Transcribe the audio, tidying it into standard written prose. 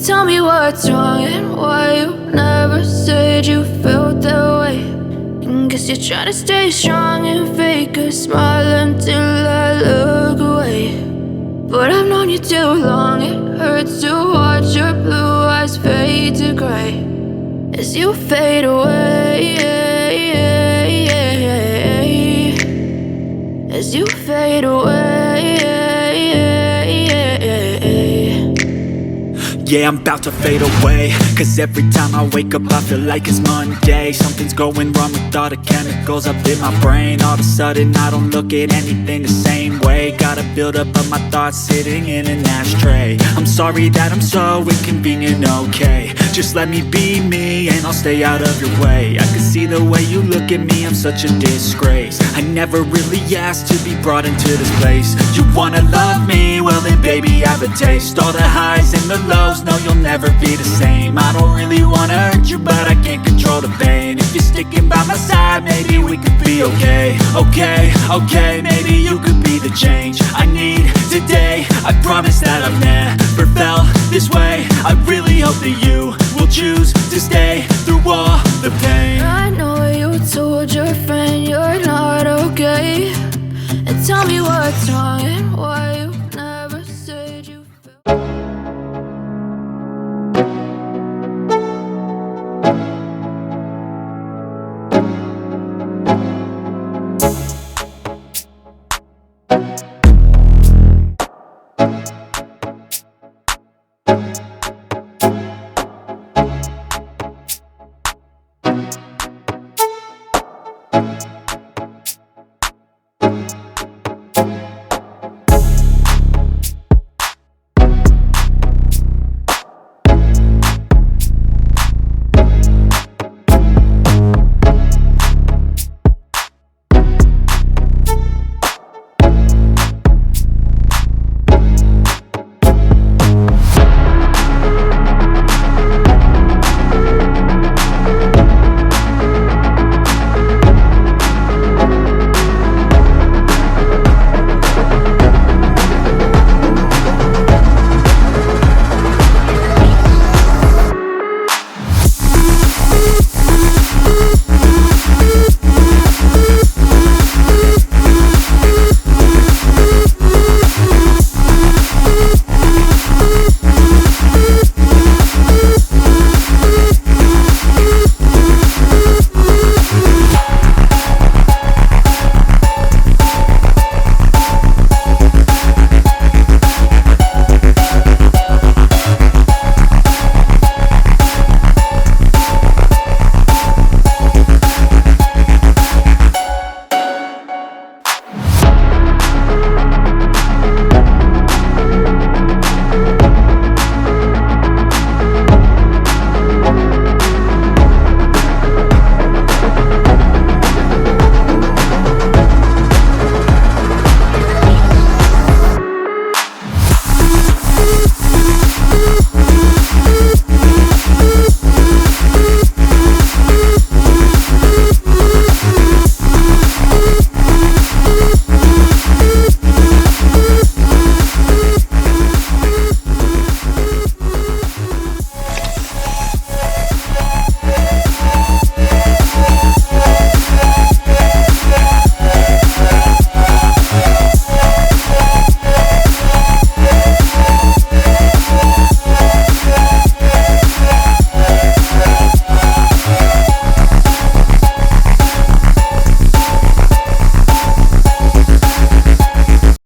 Tell me what's wrong and why you never said you felt that way. And guess you're trying to stay strong and fake a smile until I look away. But I've known you too long, it hurts to watch your blue eyes fade to gray as you fade away, as you fade away. Yeah, I'm about to fade away, cause every time I wake up I feel like it's Monday. Something's going wrong with all the chemicals up in my brain. All of a sudden I don't look at anything the same way. Gotta build up of my thoughts sitting in an ashtray. I'm sorry that I'm so inconvenient, okay. Just let me be me and I'll stay out of your way. I can see the way you look at me, I'm such a disgrace. I never really asked to be brought into this place. You wanna love me? Well then baby I have a taste. All the highs and the lows, no you'll never be the same. I don't really wanna hurt you but I can't control the pain. If you're sticking by my side maybe we could be okay. Okay, maybe you could be the change I need today. I promise that I've never felt this way. I really hope that you will choose to stay through all the pain. I know you told your friend you're not okay, and tell me what's wrong and why you